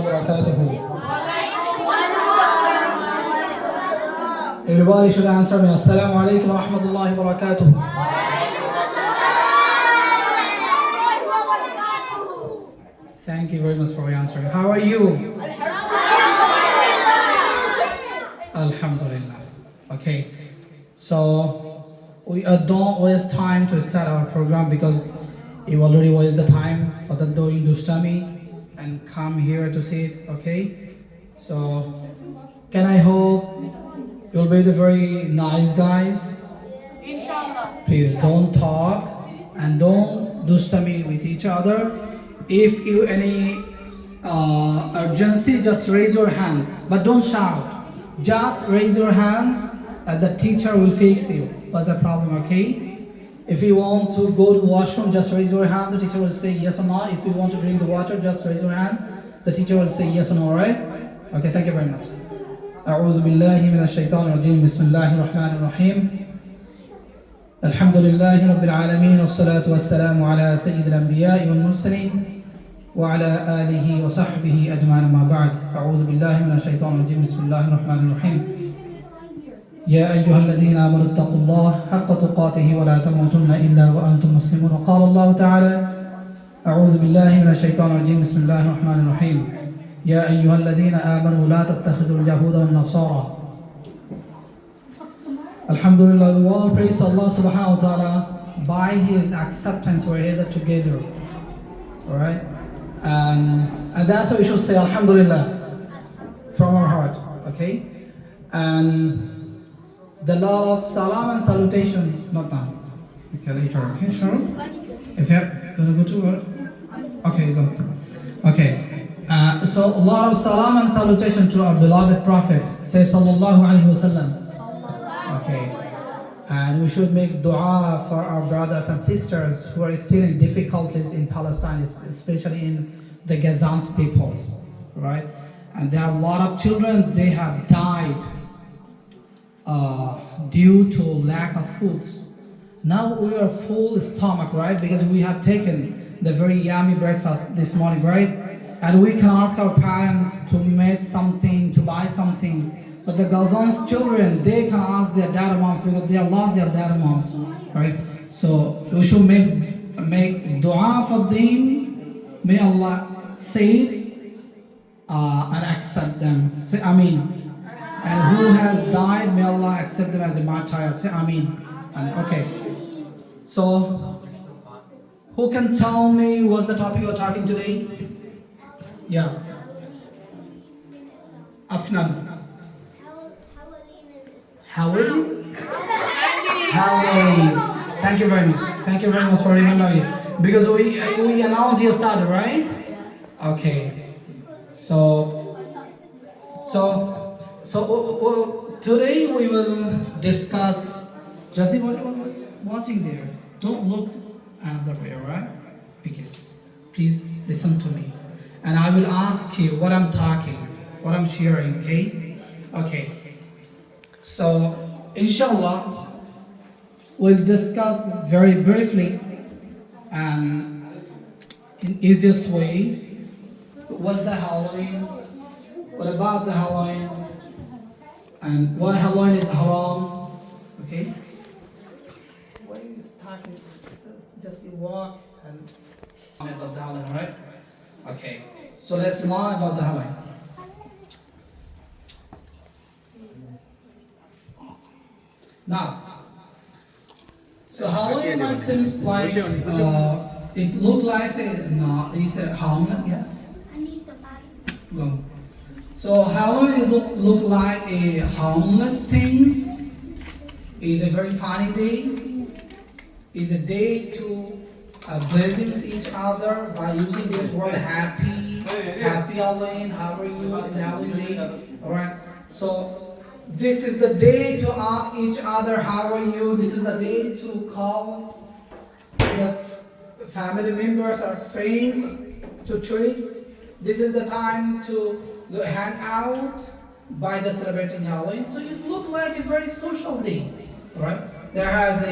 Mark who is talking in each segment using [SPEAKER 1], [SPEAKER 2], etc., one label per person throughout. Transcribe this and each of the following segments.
[SPEAKER 1] وبركاته. Everybody should answer me. Assalamu alaikum wa rahmatullahi wa barakatuh. Thank you very much for your answer. How are you? Alhamdulillah. Okay. So we don't waste time to start our program because you already wasted the time for the doing dustami and come here to see it. Okay. So can I hope you'll be the very nice guys?
[SPEAKER 2] Inshallah.
[SPEAKER 1] Please don't talk and don't dustami with each other. If you any urgency, just raise your hands, but don't shout. Just raise your hands and the teacher will fix you. What's the problem, okay? If you want to go to the washroom, just raise your hands, the teacher will say yes or no. If you want to drink the water, just raise your hands, the teacher will say yes or no, alright? Okay, thank you very much. أعوذ بالله من الشيطان الرجيم بسم الله الرحمن الرحيم الحمد لله رب العالمين والصلاة والسلام على سيد الأنبياء والمرسلين وعلى آله وصحبه أجمعين ما بعد أعوذ بالله من الشيطان الرجيم بسم الله الرحمن الرحيم يا أيها الذين آمنوا اتقوا الله حق تقاته ولا تموتن إلا وأنتم مسلمون وقال الله تعالى أعوذ بالله من الشيطان الرجيم بسم الله الرحمن الرحيم يا أيها الذين آمنوا لا تتخذوا اليهود والنصارى Alhamdulillah, we all praise Allah subhanahu wa ta'ala. By His acceptance we're here together. Alright? And that's why we should say Alhamdulillah from our heart. Okay? And the law of salam and salutation, not now. Okay, later. Okay, Sharon? If you want to go to work? Okay, go. Okay. So a lot of salam and salutation to our beloved Prophet. Say sallallahu alayhi wa sallam. Okay. And we should make dua for our brothers and sisters who are still in difficulties in Palestine, especially in the Gazans people, right? And there are a lot of children, they have died due to lack of foods. Now we are full stomach, right? Because we have taken the very yummy breakfast this morning, right? And we can ask our parents to make something, to buy something. But the Gazans children, they can ask their dad and moms because they have lost their dad and moms, right? So we should make dua for them. May Allah save and accept them. Say Ameen. And who has died, may Allah accept them as a martyr. Say Ameen. Okay. So who can tell me what's the topic you're talking today? Yeah. Afnan. Halloween? Halloween. Thank you very much. Thank you very much for remembering it. Because we announced yesterday, right? Okay. So today we will discuss. Jazzy, what are you watching there? Don't look another way, right? Because please listen to me, and I will ask you what I'm talking, what I'm sharing. Okay? Okay. So, inshallah, we'll discuss very briefly and in easiest way what's the Halloween, what about the Halloween, and why Halloween is haram. Okay? Why you talking? Just you walk and about the Halloween, right? Okay. So let's learn about the Halloween. Now, so Halloween might seems like it look like it's a Halloween, yes. Go. So Halloween is look like a harmless things. Is a very funny day. Is a day to blessings each other by using this word happy Halloween. How are you in the Halloween day? All right. So. This is the day to ask each other, how are you? This is the day to call the family members or friends to treat. This is the time to hang out by the celebrating Halloween. So it looks like a very social day, right? There has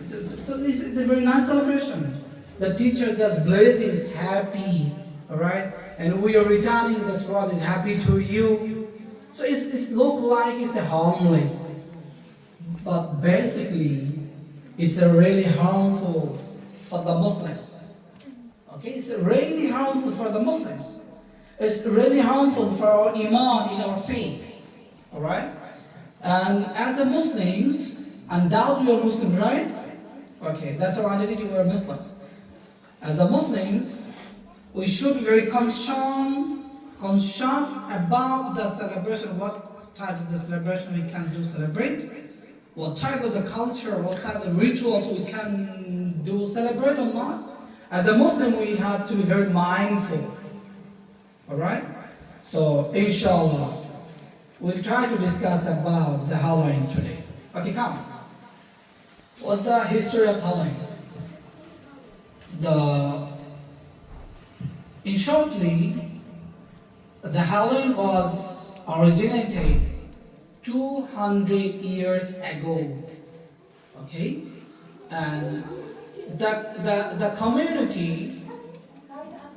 [SPEAKER 1] so this is a very nice celebration. The teacher does blessings, happy, all right? And we are returning, this world is happy to you. So it's look like it's a harmless, but basically it's a really harmful for the Muslims. Okay, it's really harmful for the Muslims. It's really harmful for our iman in our faith. Alright? And as a Muslims, undoubtedly we are Muslims, right? Okay, that's our identity, we are Muslims. As a Muslims, we should be very conscious about the celebration, what type of the celebration we can do celebrate, what type of the culture, what type of rituals we can do celebrate or not. As a Muslim, we have to be very mindful. Alright? So, inshallah, we'll try to discuss about the Halloween today. Okay, come. What's the history of Halloween? In shortly, the Halloween was originated 200 years ago. Okay? And the community,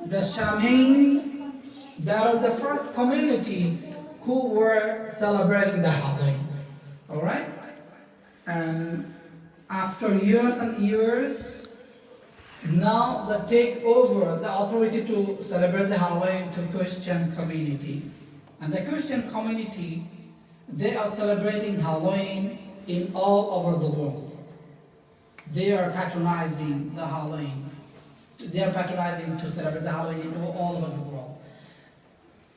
[SPEAKER 1] the Shamin, that was the first community who were celebrating the Halloween. Alright? And after years and years, now they take over the authority to celebrate the Halloween to Christian community. And the Christian community, they are celebrating Halloween in all over the world. They are patronizing the Halloween. They are patronizing to celebrate the Halloween in all over the world.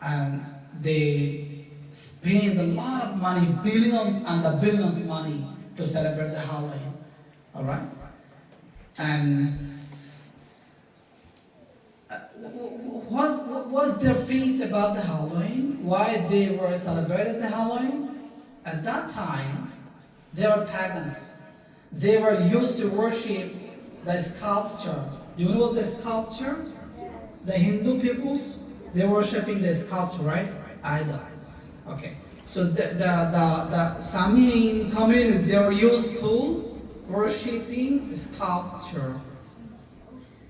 [SPEAKER 1] And they spend a lot of money, billions and the billions money to celebrate the Halloween. Alright? And what's their faith about the Halloween? Why they were celebrating the Halloween? At that time, they were pagans. They were used to worship the sculpture. Do you know what the sculpture? The Hindu peoples, they're worshipping the sculpture, right? Idol. Okay. So the Samin community, they were used to worshipping sculpture.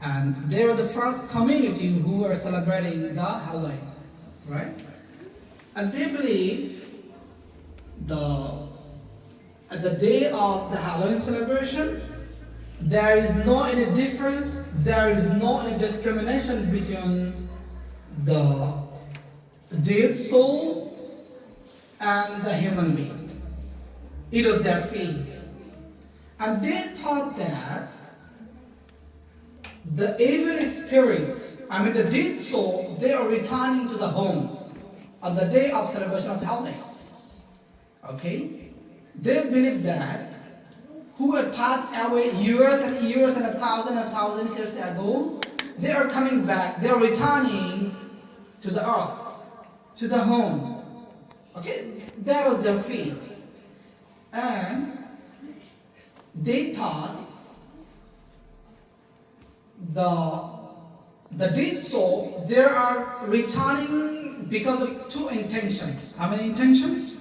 [SPEAKER 1] And they were the first community who were celebrating the Halloween, right? And they believe at the day of the Halloween celebration, there is no any difference, there is no any discrimination between the dead soul and the human being. It was their faith. And they thought that the evil spirits, the dead soul, they are returning to the home on the day of celebration of Halloween. Okay? They believe that who had passed away years and years and thousands years ago, they are coming back, they are returning to the earth, to the home. Okay? That was their faith. And they thought the dead soul, they are returning because of two intentions. How many intentions?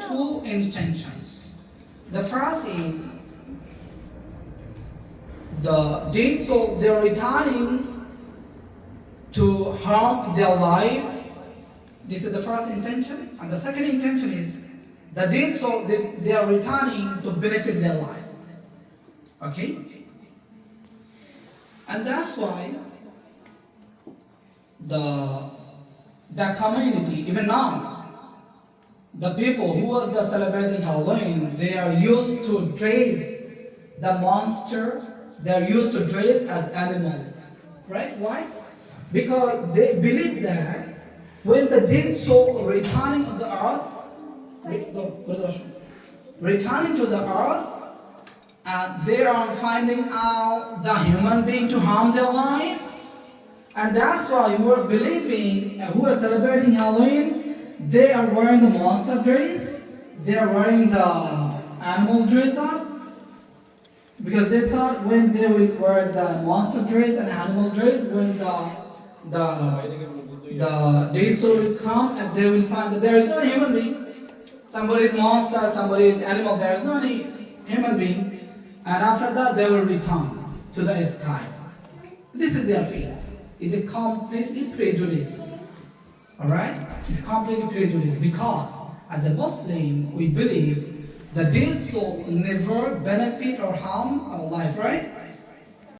[SPEAKER 1] Two intentions. The first is the dead soul, they are returning to harm their life. This is the first intention. And the second intention is the dead soul, they are returning to benefit their life. Okay? And that's why the community, even now, the people who are celebrating Halloween, they are used to dress the monster, they are used to dress as animal. Right? Why? Because they believe that when the dead soul returning to the earth, returning to the earth, they are finding out the human being to harm their life. And that's why who are believing, who are celebrating Halloween, they are wearing the monster dress, they are wearing the animal dress up. Because they thought when they will wear the monster dress and animal dress, when the dead soul will come and they will find that there is no human being. Somebody is monster, somebody is animal, there is no any human being. And after that, they will return to the sky. This is their faith. is a completely prejudice. Alright? It's completely prejudice because as a Muslim we believe the dead soul will never benefit or harm our life, right?